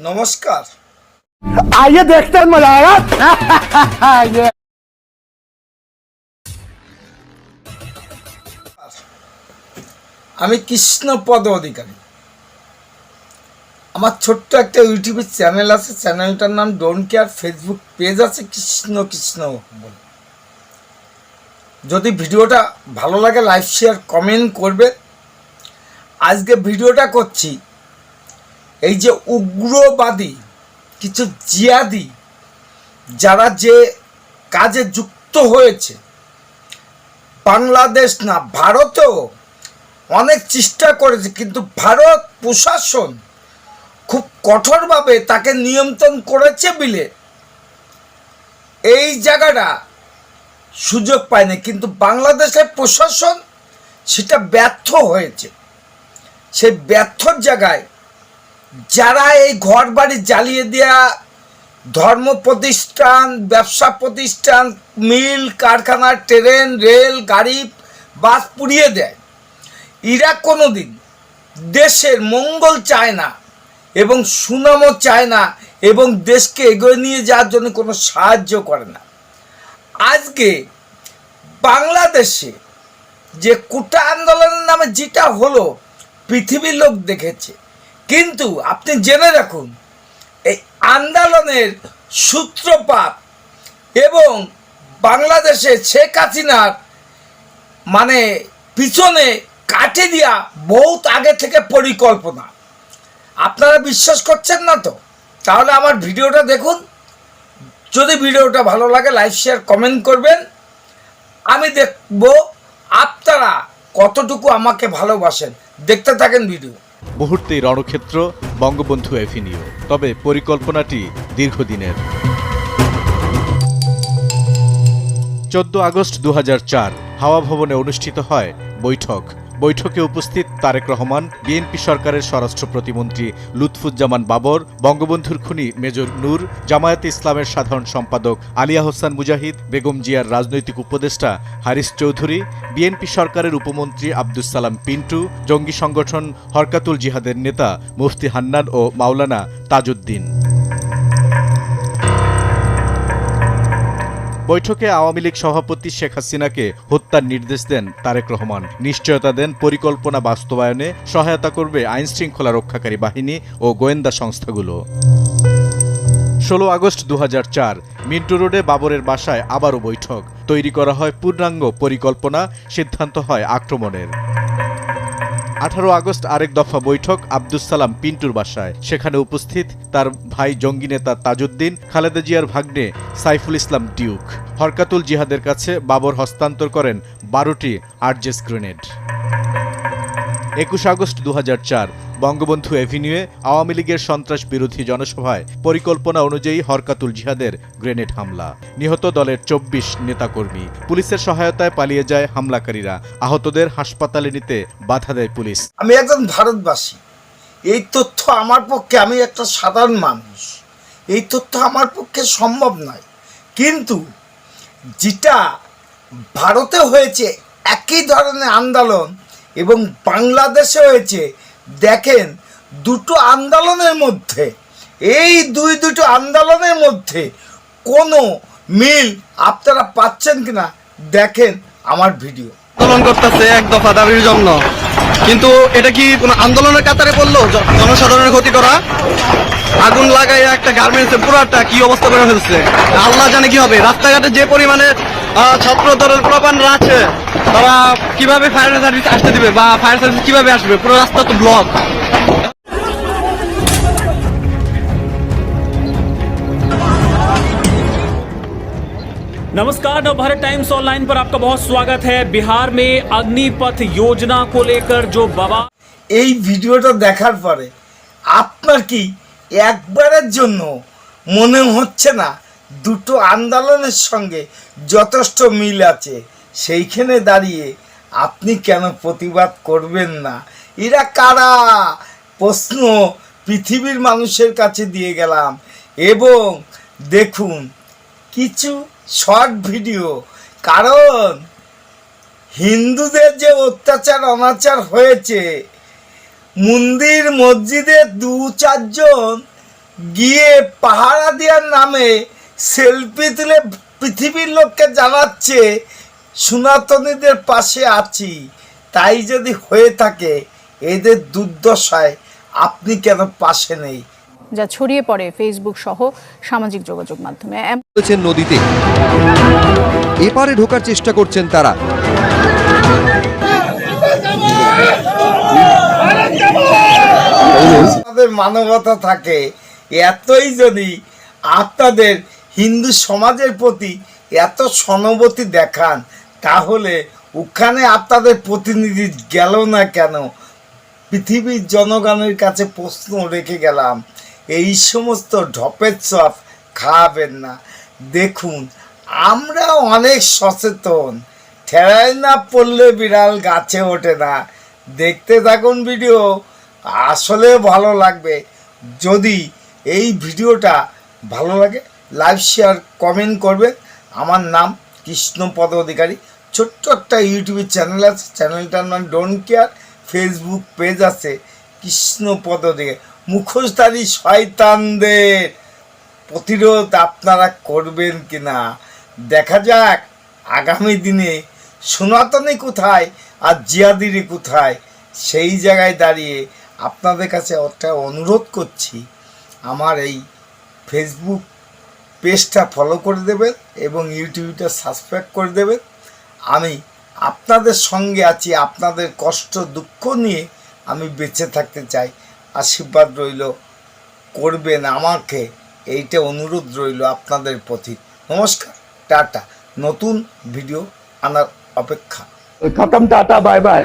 নমস্কার। आइए देखते हैं मजा आएगा। আমি কৃষ্ণপদ অধিকারী। আমার ছোট্ট একটা ইউটিউব চ্যানেল আছে, চ্যানেলটার নাম ডোন্ট কেয়ার। ফেসবুক পেজ আছে কৃষ্ণ কৃষ্ণ বলে। যদি ভিডিওটা ভালো লাগে লাইক শেয়ার কমেন্ট করবে। আজকে ভিডিওটা করছি এই যে উগ্রবাদী কিছু জিহাদি যারা যে কাজে যুক্ত হয়েছে, বাংলাদেশ না ভারতেও অনেক চেষ্টা করেছে, কিন্তু ভারত প্রশাসন খুব কঠোরভাবে তাকে নিয়ন্ত্রণ করেছে বলে এই জায়গাটা সুযোগ পায়নি। কিন্তু বাংলাদেশের প্রশাসন সেটা ব্যর্থ হয়েছে। সেই ব্যর্থর জায়গায় যারা এই ঘর বাড়ি জ্বালিয়ে দেওয়া, ধর্ম প্রতিষ্ঠান, ব্যবসা প্রতিষ্ঠান, মিল কারখানা, ট্রেন রেল গাড়ি বাস পুড়িয়ে দেয়, এরা কোনোদিন দেশের মঙ্গল চায় না এবং সুনামও চায় না এবং দেশকে এগিয়ে নিয়ে যাওয়ার জন্য কোনো সাহায্য করে না। আজকে বাংলাদেশে যে কোটা আন্দোলনের নামে যেটা হলো পৃথিবীর লোক দেখেছে, কিন্তু আপনি জেনে রাখুন এই আন্দোলনের সূত্রপাত এবং বাংলাদেশে শেখ হাসিনার পিছনে কাটে দিয়া বহুত আগে থেকে পরিকল্পনা। আপনারা বিশ্বাস করছেন না তো? তাহলে আমার ভিডিওটা দেখুন। যদি ভিডিওটা ভালো লাগে লাইক শেয়ার কমেন্ট করবেন। আমি দেখব আপনারা কতটুকু আমাকে ভালোবাসেন। দেখতে থাকেন ভিডিও। মুহূর্তেই রণক্ষেত্র বঙ্গবন্ধু এভিনিউ, তবে পরিকল্পনাটি দীর্ঘদিনের। 14 আগস্ট 2004 হাওয়া ভবনে অনুষ্ঠিত হয় বৈঠকে উপস্থিত তারেক রহমান, বিএনপি সরকারের স্বরাষ্ট্র প্রতিমন্ত্রী লুৎফুজ্জামান বাবর, বঙ্গবন্ধুর খুনি মেজর নূর, জামায়াতে ইসলামের সাধারণ সম্পাদক আলী আহসান মুজাহিদ, বেগম জিয়ার রাজনৈতিক উপদেষ্টা হারিস চৌধুরী, বিএনপি সরকারের উপমন্ত্রী আব্দুস সালাম পিন্টু, জঙ্গি সংগঠন হরকাতুল জিহাদের নেতা মুফতি হান্নান ও মাওলানা তাজউদ্দিন। বৈঠকে আওয়ামী লীগ সভাপতি শেখ হাসিনাকে হত্যার নির্দেশ দেন তারেক রহমান। নিশ্চয়তা দেন পরিকল্পনা বাস্তবায়নে সহায়তা করবে আইনশৃঙ্খলা রক্ষাকারী বাহিনী ও গোয়েন্দা সংস্থাগুলো। 16 আগস্ট 2004 মিন্টু রোডে বাবরের বাসায় আবারও বৈঠক। তৈরি করা হয় পূর্ণাঙ্গ পরিকল্পনা, সিদ্ধান্ত হয় আক্রমণের। 18 আগস্ট আরেক দফা বৈঠক আব্দুস সালাম পিন্টুর বাসায়। সেখানে উপস্থিত তার ভাই জঙ্গি নেতা তাজউদ্দিন, খালেদা জিয়ার ভাগ্নে সাইফুল ইসলাম ডিউক। হরকাতুল জিহাদের কাছে বাবর হস্তান্তর করেন 12টি আরজেস গ্রেনেড। 21 আগস্ট 2004 বঙ্গবন্ধু এভিনিউয়ে আওয়ামী লীগের সন্ত্রাস বিরোধী জনসভায় পরিকল্পনা অনুযায়ী হরকাতুল জিহাদের গ্রেনেড হামলা। নিহত দলের 24 নেতাকর্মী। পুলিশের সহায়তায় পালিয়ে যায় হামলাকারীরা। আহতদের হাসপাতালে নিতে বাধা দেয় পুলিশ। আমি একজন ভারতবাসী, এই তথ্য আমার পক্ষে, আমি একটা সাধারণ মানুষ, এই তথ্য আমার পক্ষে সম্ভব নয়। কিন্তু যেটা ভারতে হয়েছে একই ধরনের আন্দোলন এবং বাংলাদেশে হয়েছে, দেখেন দুটো আন্দোলনের মধ্যে, এই দুটো আন্দোলনের মধ্যে কোনো মিল আপনারা পাচ্ছেন কিনা দেখেন আমার ভিডিও। আন্দোলন করতেছে এক দফা দাবির জন্য, কিন্তু এটা কি কোনো আন্দোলনের কাতারে পড়লো? জনসাধারণের ক্ষতি করা, আগুন লাগাই একটা গার্মেন্টসে পুরাটা কি অবস্থা করে ফেলছে, আল্লাহ জানে কি হবে। রাস্তাঘাটে যে পরিমাণে ছাত্র দলের প্রবানরা আছে, তারা কিভাবে ফায়ার সার্ভিস আসতে দিবে বা ফায়ার সার্ভিস কিভাবে আসবে? পুরো রাস্তা তো ব্লক। नमस्कार, नवभारत टाइम्स ऑनलाइन पर आपका बहुत स्वागत है। बिहार में अग्निपथ योजना को लेकर जो बवाल, এই ভিডিওটা দেখার পরে আপনার কি একবারের জন্য মনে হচ্ছে না দুটো আন্দোলনের সঙ্গে যথেষ্ট মিল আছে? সেইখানে দাঁড়িয়ে আপনি কেন প্রতিবাদ করবেন না? এরা কারা প্রশ্ন পৃথিবীর মানুষের কাছে দিয়ে গেলাম। এবং দেখুন কিছু শর্ট ভিডিও, কারণ হিন্দুদের যে অত্যাচার অনাচার হয়েছে, মন্দির মসজিদে 2-4 জন গিয়ে পাহারা দেওয়ার নামে সেলফি তুলে পৃথিবীর লোককে জানাচ্ছে সনাতনীদের পাশে আছি। তাই যদি হয়ে থাকে এদের দুর্দশায় আপনি কেন পাশে নেই? যা ছড়িয়ে পড়ে ফেসবুক সহ সামাজিক যোগাযোগ মাধ্যমে। করেছেন নদীতে, এপারে ঢোকার চেষ্টা করছেন তারা। আপনাদের মানবতা থাকে, এতই যদি আপনাদের হিন্দু সমাজের প্রতি এত সহানুভূতি দেখান, তাহলে ওখানে আপনাদের প্রতিনিধি গেল না কেন? পৃথিবীর জনগণের কাছে প্রশ্ন রেখে গেলাম, এই সমস্ত ঢপের চপ খাওয়াবেন না। দেখুন, আমরা অনেক সচেতন, ঠেলায় না পড়লে বিড়াল গাছে ওঠে না। দেখতে থাকুন ভিডিও, আসলে ভালো লাগবে। যদি এই ভিডিওটা ভালো লাগে লাইক শেয়ার কমেন্ট করবেন। আমার নাম কৃষ্ণপদ অধিকারী, ছোট্ট একটা ইউটিউব চ্যানেল আছে, চ্যানেলটার নাম ডোন্ট কেয়ার। ফেসবুক পেজ আছে কৃষ্ণপদ অধিকারী। মুখোশধারী শয়তানদের প্রতিরোধ আপনারা করবেন কি না দেখা যাক। আগামী দিনে সনাতনী কোথায় আর জিয়াদিরি কোথায়, সেই জায়গায় দাঁড়িয়ে আপনাদের কাছে একটা অনুরোধ করছি, আমার এই ফেসবুক পেজটা ফলো করে দেবেন এবং ইউটিউবটা সাবস্ক্রাইব করে দেবেন। আমি আপনাদের সঙ্গে আছি, আপনাদের কষ্ট দুঃখ নিয়ে আমি বেঁচে থাকতে চাই। আশীর্বাদ রইল, করবেন আমাকে, এইটা অনুরোধ রইল আপনাদের প্রতি। নমস্কার, টাটা। নতুন ভিডিও আনার অপেক্ষা। खत्म, टाटा बाय बाय।